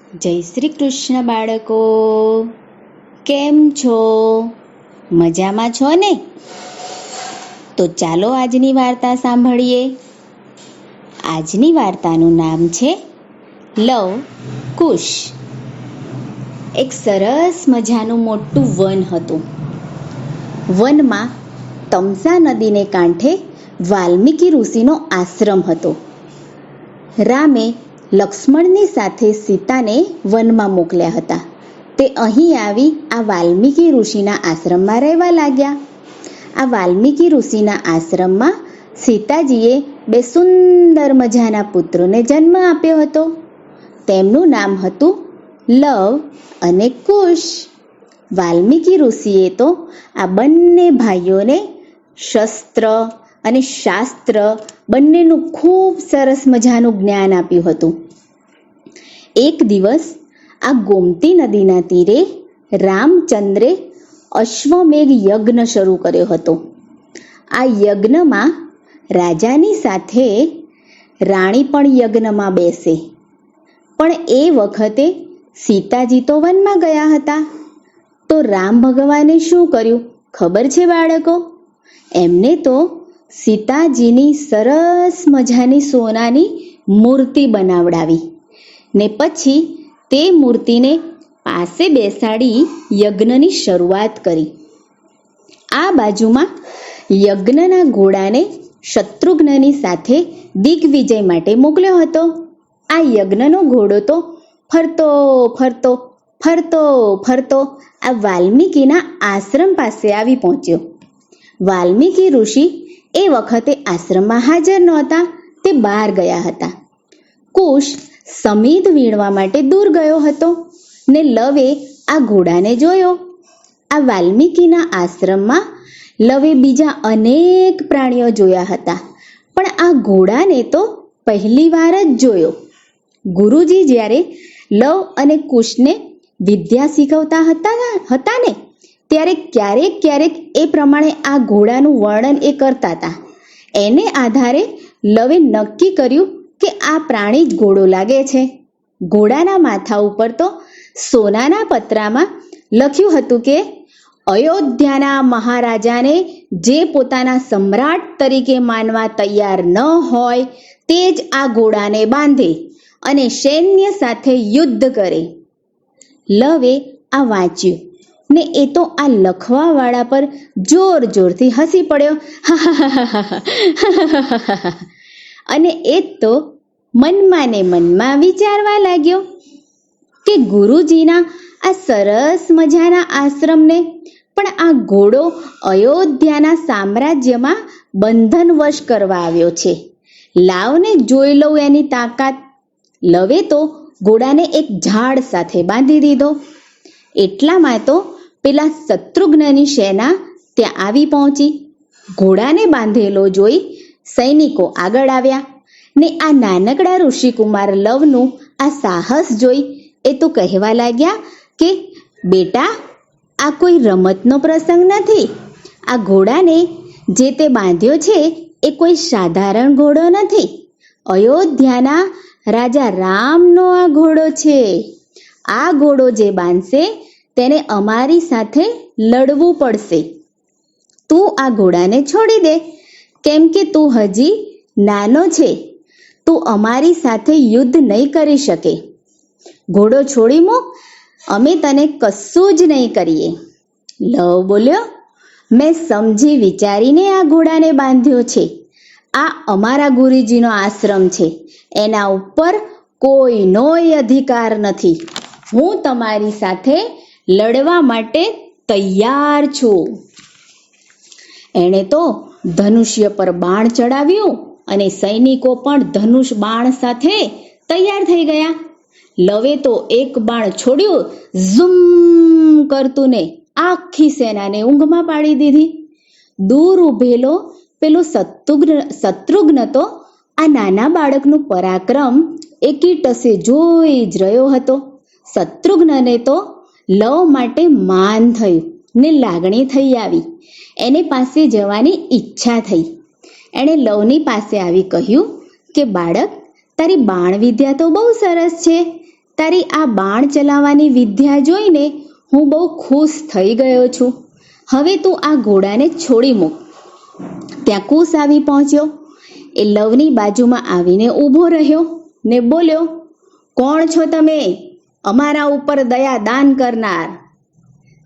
જય શ્રી કૃષ્ણ બાળકો, કેમ છો? મજામાં છો ને? તો ચાલો આજની વાર્તા સાંભળીએ. આજની વાર્તાનું નામ છે લવ કુશ. એક સરસ મજાનું મોટું વન હતું. વનમાં તમસા નદીને કાંઠે વાલ્મીકી ઋષિનો આશ્રમ હતો. રામે લક્ષ્મણની સાથે સીતાને વનમાં મોકલ્યા હતા. તે અહીં આવી આ વાલ્મીકી ઋષિના આશ્રમમાં રહેવા લાગ્યા. આ વાલ્મીકી ઋષિના આશ્રમમાં સીતાજીએ બે સુંદર મજાના પુત્રોને જન્મ આપ્યો હતો. તેમનું નામ હતું લવ અને કુશ. વાલ્મીકી ઋષિએ તો આ બંને ભાઈઓને શસ્ત્ર અને શાસ્ત્ર બંનેનું ખૂબ સરસ મજાનું જ્ઞાન આપ્યું હતું. એક દિવસ આ ગોમતી નદીના તીરે રામચંદ્રે અશ્વમેઘ યજ્ઞ શરૂ કર્યો હતો. આ યજ્ઞમાં રાજાની સાથે રાણી પણ યજ્ઞમાં બેસે. પણ એ વખતે સીતાજી તો વનમાં ગયા હતા. તો રામ ભગવાને શું કર્યું ખબર છે બાળકો? એમને તો સીતાજીની સરસ મજાની સોનાની મૂર્તિ બનાવડાવી ને પછી તે મૂર્તિને પાસે બેસાડી યજ્ઞની શરૂઆત કરી. આ બાજુમાં યજ્ઞના ઘોડાને શત્રુઘ્નની સાથે દિગ્વિજય માટે મોકલ્યો હતો. આ યજ્ઞનો ઘોડો તો ફરતો ફરતો ફરતો ફરતો આ વાલ્મીકીના આશ્રમ પાસે આવી પહોંચ્યો. વાલ્મીકી ઋષિ એ વખતે આશ્રમમાં હાજર નહોતા. તે બહાર ગયા હતા. કુશ સમીધ વીણવા માટે દૂર ગયો હતો ને લવે આ ઘોડાને જોયો. આ વાલ્મીકીના આશ્રમમાં લવે બીજા અનેક પ્રાણીઓ જોયા હતા, પણ આ ઘોડાને તો પહેલી વાર જ જોયો. ગુરુજી જ્યારે લવ અને કુશને વિદ્યા શીખવતા હતા ને ત્યારે ક્યારેક ક્યારેક એ પ્રમાણે આ ઘોડાનું વર્ણન એ કરતા હતા. એને આધારે લવે નક્કી કર્યું કે આ પ્રાણી જ ઘોડો લાગે છે. ઘોડાના માથા ઉપર તો સોનાના પતરામાં લખ્યું હતું કે અયોધ્યાના મહારાજાને જે પોતાના સમ્રાટ તરીકે માનવા તૈયાર ન હોય તે જ આ ઘોડાને બાંધે અને સૈન્ય સાથે યુદ્ધ કરે. લવે આ વાંચ્યું ને એ તો આ લખવાવાળા પર જોર જોરથી હસી પડ્યો. અને એ તો મનમાં ને મનમાં વિચારવા લાગ્યો કે ગુરુજીના આ સરસ મજાના આશ્રમને પણ આ ઘોડો અયોધ્યાના સામ્રાજ્યમાં બંધનવશ કરવા આવ્યો છે. લાવને જોઈ લઉં એની તાકાત. લવે તો ઘોડાને એક ઝાડ સાથે બાંધી દીધો. એટલામાં તો પેલા શત્રુઘ્નની સેના ત્યાં આવી પહોંચી. ઘોડાને બાંધેલો જોઈ સૈનિકો આગળ આવ્યા ને આ નાનકડા ઋષિકુમાર લવનું આ સાહસ જોઈ એ તો કહેવા લાગ્યા કે બેટા, આ કોઈ રમતનો પ્રસંગ નથી. આ ઘોડાને જે તે બાંધ્યો છે એ કોઈ સાધારણ ઘોડો નથી. અયોધ્યાના રાજા રામનો આ ઘોડો છે. આ ઘોડો જે બાંધશે તેને અમારી સાથે લડવું પડશે. તું આ ઘોડાને છોડી દે, કેમ કે તું હજી નાનો છે. તું અમારી સાથે યુદ્ધ નહીં કરી શકે. ઘોડો છોડી મૂક, અમે તને કશું જ નહીં કરીએ. લવ બોલ્યો, મેં સમજી વિચારીને આ ઘોડાને બાંધ્યો છે. આ અમારા ગુરુજીનો આશ્રમ છે. એના ઉપર કોઈનોય અધિકાર નથી. હું તમારી સાથે લડવા માટે તૈયાર છું. એણે તો ધનુષ્ય પર બાણ ચડાવ્યું અને સૈનિકો પણ ધનુષ બાણ સાથે તૈયાર થઈ ગયા. લવે તો એક બાણ છોડ્યું, ઝૂમ કરતું ને આખી સેનાને ઊંઘમાં પાડી દીધી. દૂર ઊભેલો પેલો શત્રુઘ્ન તો આ નાના બાળકનું પરાક્રમ એકી ટસે જોઈ જ રહ્યો હતો. શત્રુઘ્નને તો લવ માટે માન થયું ને લાગણી થઈ આવી. એને પાસે જવાની ઈચ્છા થઈ. એણે લવની પાસે આવી કહ્યું કે બાળક, તારી બાણ વિદ્યા તો બહુ સરસ છે. તારી આ બાણ ચલાવવાની વિદ્યા જોઈને હું બહુ ખુશ થઈ ગયો છું. હવે તું આ ઘોડાને છોડી મૂક. ત્યાં કુશ આવી પહોંચ્યો. એ લવની બાજુમાં આવીને ઊભો રહ્યો ને બોલ્યો, કોણ છો તમે? અમારા ઉપર દયા દાન કરનાર.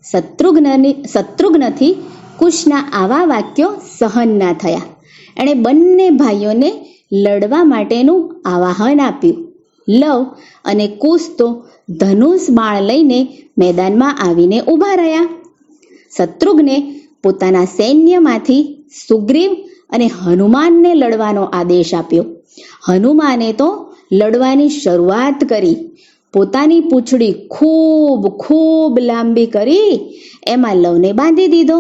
શત્રુઘ્નથી કુશના આવા વાક્યો સહન ના થયા. એણે બંને ભાઈઓને લડવા માટેનું આવાહન આપ્યું. લવ અને કુશ તો ધનુષ બાણ લઈને મેદાનમાં આવીને ઊભા રહ્યા. શત્રુઘ્ને પોતાના સૈન્યમાંથી સુગ્રીવ અને હનુમાનને લડવાનો આદેશ આપ્યો. હનુમાને તો લડવાની શરૂઆત કરી. પોતાની પૂંછડી ખૂબ ખૂબ લાંબી કરી એમાં લવને બાંધી દીધો.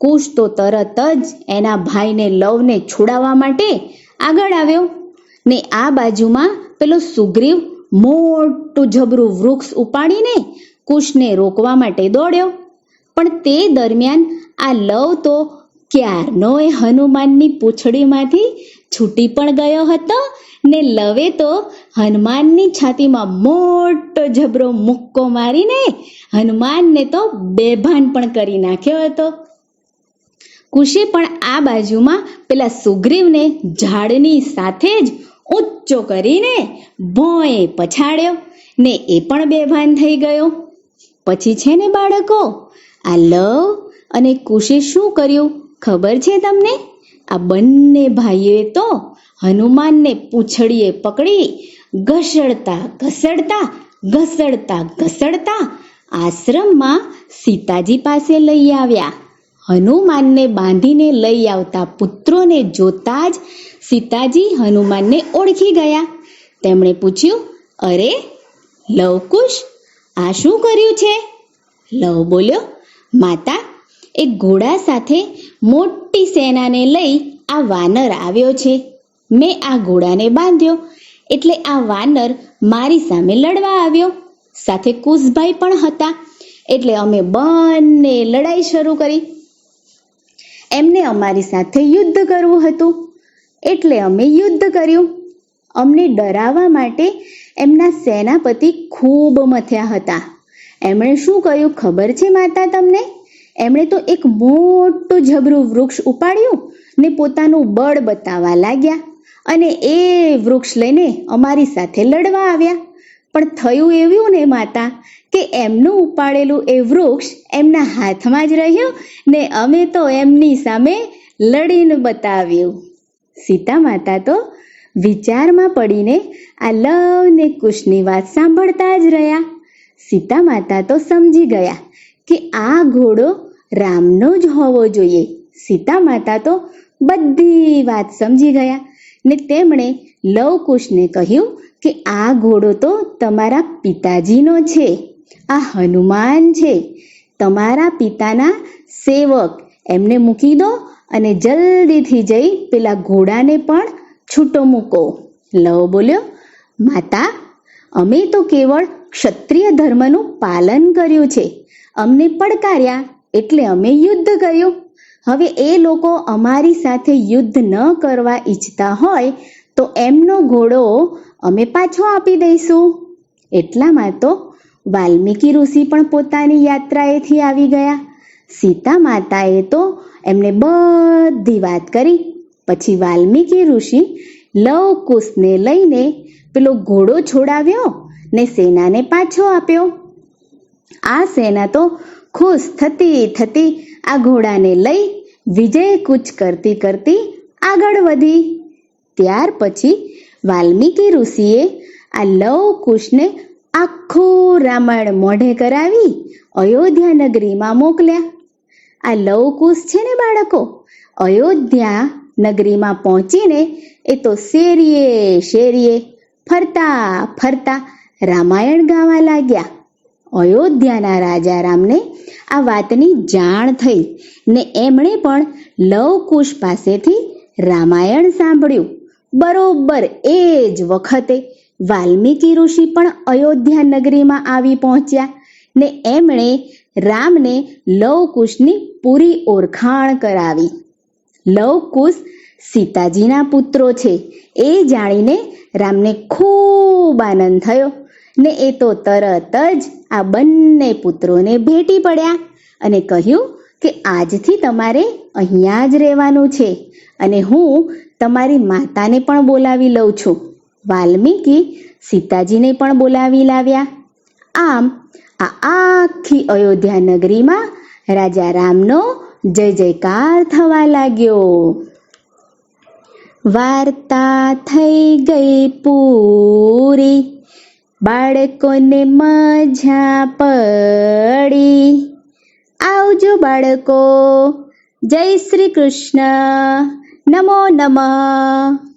કુશ તો તરત જ એના ભાઈને લવને છોડાવવા માટે આગળ આવ્યો ને આ બાજુમાં પેલો સુગ્રીવ મોટું જબરું વૃક્ષ ઉપાડીને કુશને રોકવા માટે દોડ્યો. પણ તે દરમિયાન આ લવ તો ક્યારનો એ હનુમાનની પૂંછડીમાંથી છૂટી પણ ગયો હતો ને લવે તો હનુમાનની છાતીમાં મોટો જબરો મુક્કો મારીને હનુમાનને તો બેભાન પણ કરી નાખ્યો હતો. કુશે પણ આ બાજુમાં પેલા સુગ્રીવને ઝાડની સાથે જ ઊંચો કરીને ભોંય પછાડ્યો ને એ પણ બેભાન થઈ ગયો. પછી છે ને બાળકો, આ લવ અને કુશે શું કર્યું ખબર છે તમને? આ બંને ભાઈઓએ તો હનુમાનને પૂંછડીએ પકડી ઘસડતા આશ્રમમાં સીતાજી પાસે લઈ આવ્યા. હનુમાનને બાંધીને લઈ આવતા પુત્રોને જોતા જ સીતાજી હનુમાનને ઓળખી ગયા. તેમણે પૂછ્યું, અરે લવકુશ, આ શું કર્યું છે? લવ બોલ્યો, માતા, એક ઘોડા સાથે મોટી સેનાને લઈ આ વાનર આવ્યો છે. મેં આ ઘોડાને બાંધ્યો એટલે આ વાનર મારી સામે લડવા આવ્યો. સાથે કુશભાઈ પણ હતા એટલે અમે બંને લડાઈ શરૂ કરી. એમને અમારી સાથે યુદ્ધ કરવું હતું એટલે અમે યુદ્ધ કર્યું. અમને ડરાવવા માટે એમના સેનાપતિ ખૂબ મથ્યા હતા. એમણે શું કહ્યું ખબર છે માતા તમને? એમણે તો એક મોટું જબરું વૃક્ષ ઉપાડ્યું ને પોતાનું બળ બતાવવા લાગ્યા અને એ વૃક્ષ લઈને અમારી સાથે લડવા આવ્યા. પણ થયું એવું ને માતા કે એમનું ઉપાડેલું એ વૃક્ષ એમના હાથમાં જ રહ્યું ને અમે તો એમની સામે લડીને બતાવ્યું. સીતા માતા તો વિચારમાં પડીને આ લવ ને કુશની વાત સાંભળતા જ રહ્યા. સીતા માતા તો સમજી ગયા કે આ ઘોડો રામનો જ હોવો જોઈએ. સીતા માતા તો બધી વાત સમજી ગયા ને તેમણે લવકુશને કહ્યું કે આ ઘોડો તો તમારા પિતાજીનો છે. આ હનુમાન છે, તમારા પિતાના સેવક. એમને મૂકી દો અને જલ્દીથી જઈ પેલા ઘોડાને પણ છૂટો મૂકો. લવ બોલ્યો, માતા, અમે તો કેવળ ક્ષત્રિય ધર્મનું પાલન કર્યું છે. અમને પડકાર્યા એટલે અમે યુદ્ધ કર્યું. હવે એ લોકો અમારી સાથે યુદ્ધ ન કરવા ઈચ્છતા હોય તો એમનો ઘોડો અમે પાછો આપી દઈશું. એટલામાં તો વાલ્મીકી ઋષિ પણ પોતાની યાત્રાએથી આવી ગયા. સીતા માતાએ તો એમને બધી વાત કરી. પછી વાલ્મીકી ઋષિ લવકુશને લઈને પેલો ઘોડો છોડાવ્યો ને સેનાને પાછો આપ્યો. આ સેના તો ખુશ થતી આ ઘોડાને લઈ વિજય કૂચ કરતી આગળ વધી. ત્યાર પછી વાલ્મીકી ઋષિએ આ લવકુશને આખું રામાયણ મોઢે કરાવી અયોધ્યા નગરીમાં મોકલ્યા. આ લવકુશ છે ને બાળકો, અયોધ્યા નગરીમાં પહોંચીને એ તો શેરીએ ફરતા રામાયણ ગાવા લાગ્યા. અયોધ્યાના રાજા રામને આ વાતની જાણ થઈ ને એમણે પણ લવકુશ પાસેથી રામાયણ સાંભળ્યું. બરોબર એ જ વખતે વાલ્મીકી ઋષિ પણ અયોધ્યા નગરીમાં આવી પહોંચ્યા ને એમણે રામને લવકુશની પૂરી ઓળખાણ કરાવી. લવકુશ સીતાજીના પુત્રો છે એ જાણીને રામને ખૂબ આનંદ થયો ને એ તો તરત જ આ બંને પુત્રોને ભેટી પડ્યા અને કહ્યું કે આજથી તમારે અહીંયા જ રહેવાનું છે અને હું તમારી માતાને પણ બોલાવી લઉં છું. વાલ્મીકી સીતાજીને પણ બોલાવી લાવ્યા. આમ આ આખી અયોધ્યા નગરીમાં રાજા રામનો જય જયકાર થવા લાગ્યો. વાર્તા થઈ ગઈ પૂરી, બાળકોને મજા પડી. આવજો બાળકો. જય શ્રી કૃષ્ણ. નમો નમઃ.